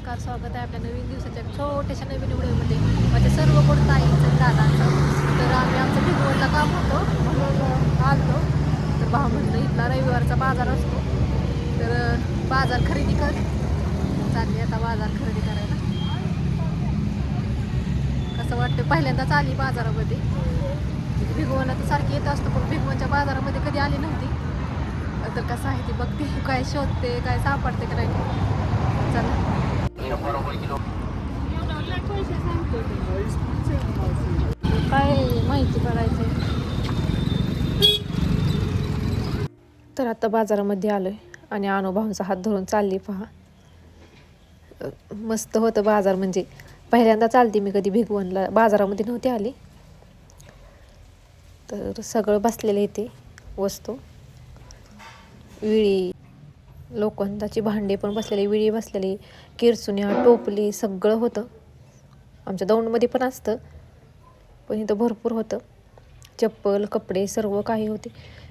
नमस्कार, स्वागत आहे आपल्या नवीन दिवसाच्या छोट्याशा नवीन व्हिडिओमध्ये. माझ्या सर्व कोण ताईंचं दादांचं. तर आम्ही आमचं भिगवणला काम होतो म्हणून आलतो. तर भाऊ म्हटलं इथला रविवारचा बाजार असतो, तर बाजार खरेदी कर. चालली आता बाजार खरेदी करायला. कसं वाटतं, पहिल्यांदाच आली बाजारामध्ये. भिगवणला तर सारखी येत असतो, पण भिगवणच्या बाजारामध्ये कधी आली नव्हती. तर कसं आहे ते बघते, काय शोधते, काय सापडते का नाही. चला काय माहिती काढायचं. तर आता बाजारामध्ये आलोय आणि अनुभवांचा हात धरून चालली. पहा, मस्त होतं बाजार. म्हणजे पहिल्यांदा चालते मी, कधी भिगवणला बाजारामध्ये नव्हती आली. तर सगळं बसलेलं इथे वस्तू, विळी, लोखंडाची भांडे पण बसलेली, विळी बसलेली, किरचुन्या, टोपली सगळं होतं. आमच्या दौंडमध्ये पण असतं, पण इथं भरपूर होतं. चप्पल, कपडे सर्व काही होते.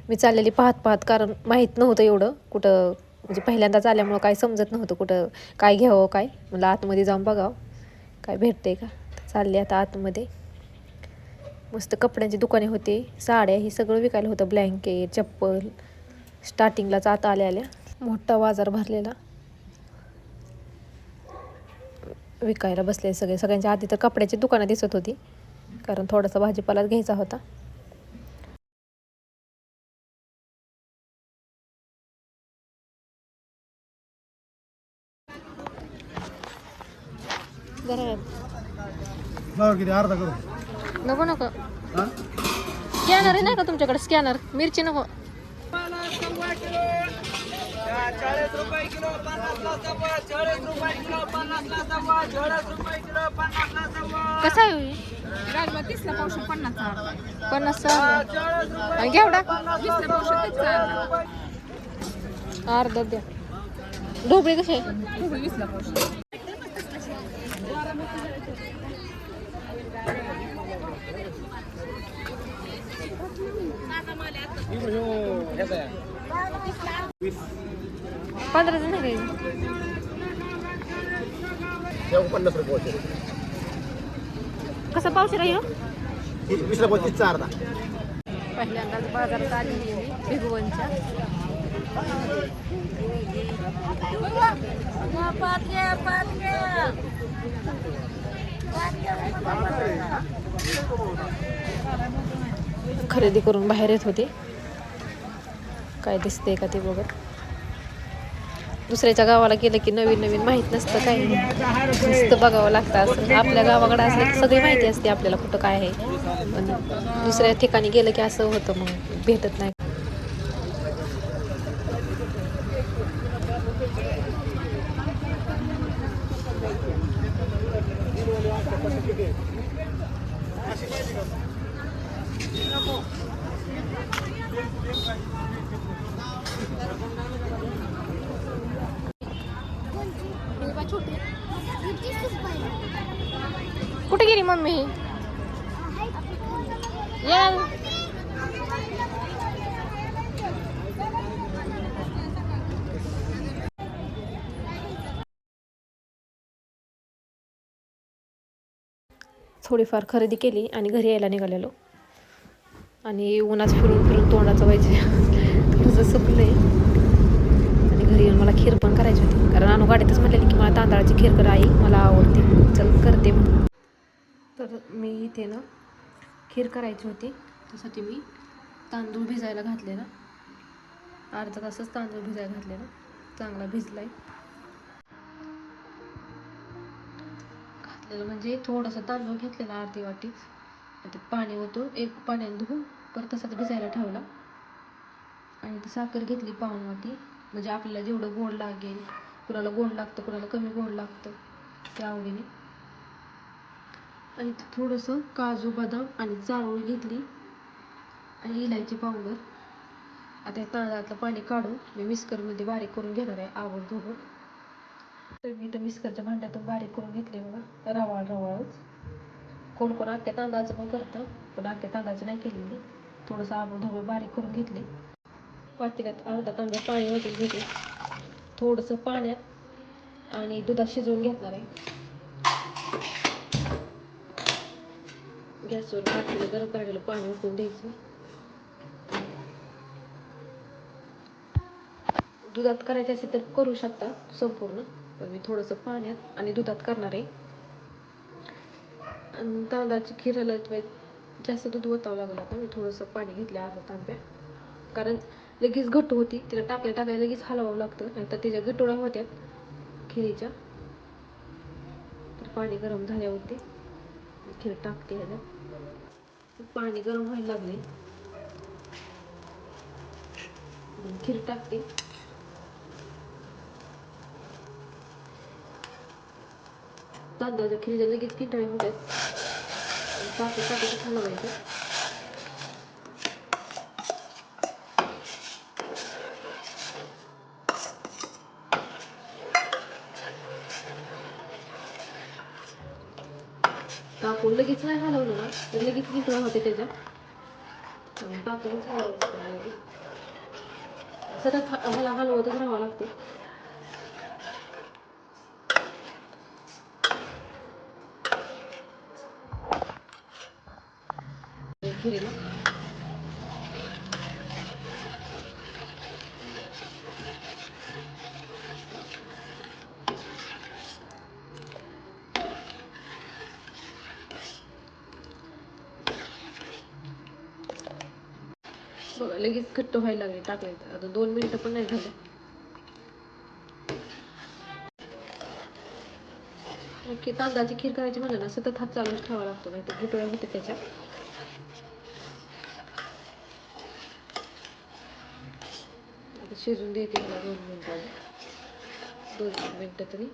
मी चाललेली पाहत पाहत, कारण माहीत नव्हतं एवढं कुठं, म्हणजे पहिल्यांदाच आल्यामुळं काय समजत नव्हतं कुठं काय घ्यावं. काय मला आतमध्ये जाऊन बघावं काय भेटते का. चालले आता आतमध्ये. मस्त कपड्यांची दुकाने होते, साड्या, ही सगळं विकायला होतं. ब्लँकेट, चप्पल. स्टार्टिंगलाच आता आल्या मोठा बाजार भरलेला, विकायला बसले सगळे. सगळ्यांच्या आधी तर कपड्याची दुकानं दिसत होती, कारण थोडासा भाजीपाला घ्यायचा होता. अर्धा करू नको नको, स्कॅनर आहे नाही का तुमच्याकडे? स्कॅनर मिरची नको. 40 रुपये किलो 50 ला सव्वा, 40 रुपये किलो 50 ला सव्वा, 40 रुपये किलो 50 ला सव्वा. कसा आहे राजमा 30 ला पावशे 50 चा अर्धा. 50 आणि घेवडा 20 ला पावशे 30 चा अर्धा. अर्धा द्या. ढोबळी कशी आहे? ढोबळी 20 ला पावशे. पंधरा जण आहे. 50 रुपये कसा पावशे राहील? 20 ला 35 चा अर्धा. पहिल्यांदाच बाजारात आली मी भिगवणच्या. खरेदी करून बाहेर येत होते, काय दिसते का ते बघत. दुसऱ्याच्या गावाला गेलं की नवीन नवीन माहीत नसतं, काही नुसतं बघावं लागतं. असं आपल्या गावाकडे असलं की सगळी माहिती असते आपल्याला कुठं काय आहे, पण दुसऱ्या ठिकाणी गेलं की असं होतं, मग भेटत नाही. कुठे गेली मम्मी? या थोडीफार खरेदी केली आणि घरी यायला निघालेलो. आणि उन्हात फिरून फिरून तोंडाचं व्हायचे थोडंसं सुकलंय. आणि घरी येऊन मला खीर पण करायची होती, कारण आणू गाडीतच म्हटलेली की मला तांदळाची खीर कर आई, मला आवडते, चल करते म्हणून. तर मी इथे ना खीर करायची होती, त्यासाठी मी तांदूळ भिजायला घातलेला. अर्धा तासच तांदूळ भिजायला घातलेला, चांगला भिजलाय. घातलेलं म्हणजे थोडंसं तांदूळ घेतलेला, अर्धी वाटी. ते पाणी होतं, एक पाण्याने धुवून परत तसंच भिजायला ठेवला. आणि ती साखर घेतली पाऊण वाटी, म्हणजे आपल्याला जेवढं गोड लागेल, कुणाला गोड लागतं कुणाला कमी गोड लागतं त्या आवडीने. आणि थोडंसं काजू बदाम आणि चारोळ घेतली आणि इलायची पावडर. आता या तांदळातलं पाणी काढून मी मिक्सरमध्ये बारीक करून घेणार आहे आवडून. तर मी तर मिक्सरच्या भांड्यातून बारीक करून घेतले बघा, रवाळच. कोण कोण अख्ख्या तांदळाचं पण करतं, पण अख्ख्या तांदळाचं नाही केलेली. थोडंसं आवडून बारीक करून घेतले. पातेल्यात अर्धा तांब्या पाणी ओतून घेतले. थोडंसं पाण्यात आणि दुधात शिजवून घेतणार आहे. गॅसवर टाकलेलं गरम करायला पाणी उकळून द्यायचं. दुधात करायचे असेल तर करू शकता संपूर्ण, पण मी थोडंसं पाण्यात आणि दुधात करणार आहे. आणि तांदळाची खीराला जास्त दूध ओतावं लागलं. आता मी थोडंसं पाणी घेतलं अर्धा तांब्या, कारण लगेच घट्ट होती. तिला टाकल्या लगेच हलवावं लागतं, नाही तर त्याच्या गटोळ्या होत्यात खिरीच्या. तर पाणी गरम झाल्यावरती खीर टाकते. ह्याच्यात पाणी गरम व्हायला लागले, खीर टाकते. तांदळाच्या खिरीच्या लगेच किटाळे होतात. टाकत हलवायचं. टाकून लगेच नाही हलवलं ना तर लगेच किटाळे होते त्याच्या. टाकूनच हलवायचं. सतत ह्याला हलवतच राहावं लागते. खिरीला बघा लगेच घट्ट व्हायला लागले. टाकायचं आता 2 मिनिटं पण नाही झाले. तांदळाची खीर करायची म्हणलं ना सतत हात चालूच ठेवावा लागतो, नाही तर गुठळ्या होते त्याच्यात. आता शिजून देते मला 2 मिनिटांनी, 2 मिनिटं तरी.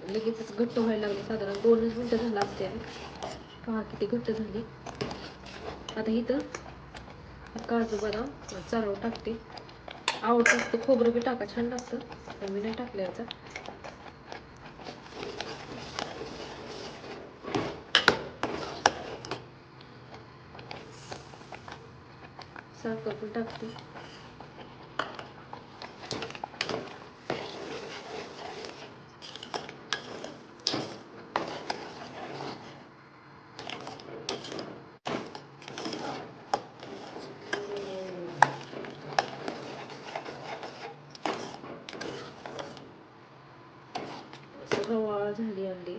लगेचच घट्ट व्हायला लागले. साधारण 2च मिनिटं झालं असते. पहा किती घट्ट झाली. आता इथं काजू बदाम चारव टाकते. आवडत असतं खोबरं बी टाका, छान लागतं, पण मी नाही टाकलं याचा. साखर पण टाकते. रवा झाली अंडी.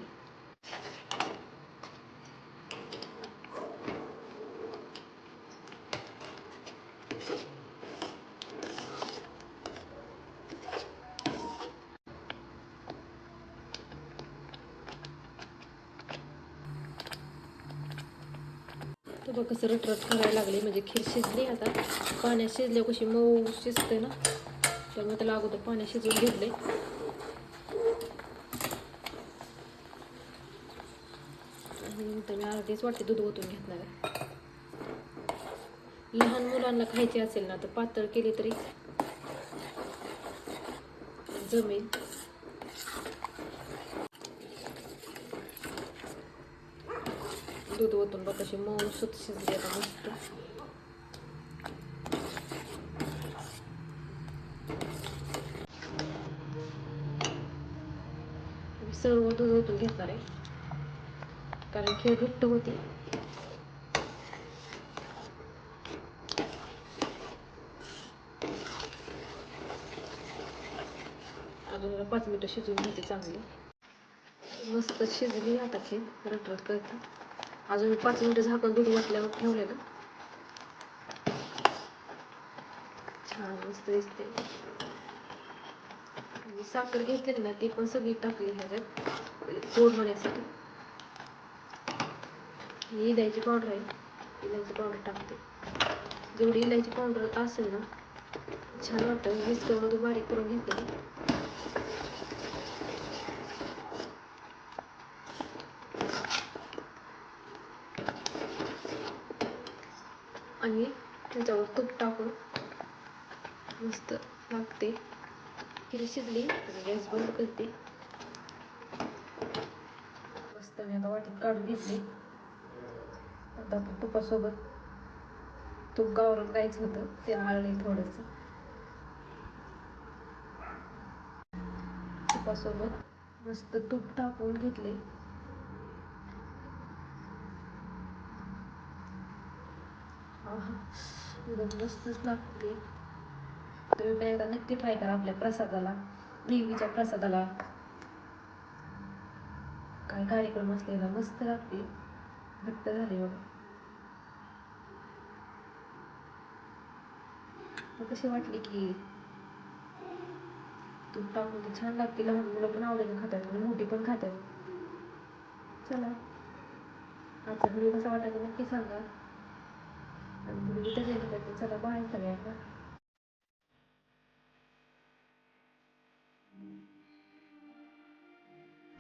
तर बघ कसं रटरट करायला लागले, म्हणजे खीर शिजली. आता पाण्यात शिजल्यावर कशी मऊ शिजते ना, त्यामुळे त्याला अगोदर पाण्यात शिजवून घेतले. आणि नंतर मी अर्धीच वाटी दूध ओतून घेतणार आहे. लहान मुलांना खायची असेल ना तर पातळ केली तरी जमेल. दूध ओतून बघ कशी मऊ सुत शिजली आता मस्त. सर्व दूध ओतून घेतणार आहे, कारण खीर घट्ट होती. अजून 5 मिनिटं शिजवून घेते चांगली. मस्त शिजली आता खीर, रटरट करते. अजून 5 मिनिटं झाकण दूध ओतल्यावर ठेवलेलं. छान मस्त दिसते. साखर घेतली ना ती पण सगळी टाकली ह्याच्यात गोड होण्यासाठी. ही इलायची पावडर आहे, इलायची पावडर टाकते. जेवढी इलायची पावडर असेल ना छान वाटतं. मिक्सरमध्ये बारीक करून घेतली. आणि त्याच्यावर तूप टाकून मस्त लागते. खीर शिजली तर गॅस बंद करते. मस्त मी आता वाटीत काढून घेतली. आता आपण तुपासोबत, तूप गावरून गायचं होतं ते आळले थोडंसं. तुपासोबत मस्त तूप टाकून घेतले. आहा, एकदम मस्तच लागते. तुम्ही पण एकदा नक्की ट्राय करा आपल्या प्रसादाला, देवीच्या प्रसादाला. काय कार्यक्रम असलेला मस्त लागते. घट्ट झाले बघा. मग कशी वाटली की तूप टाकून ते छान लागते. लहान मुलं पण आवडीने खातात आणि मोठी पण खातात. चला, आजचा व्हिडिओ कसा वाटायचा नक्की सांगा. आणि व्हिडिओ तर चला बाय सगळ्यांना.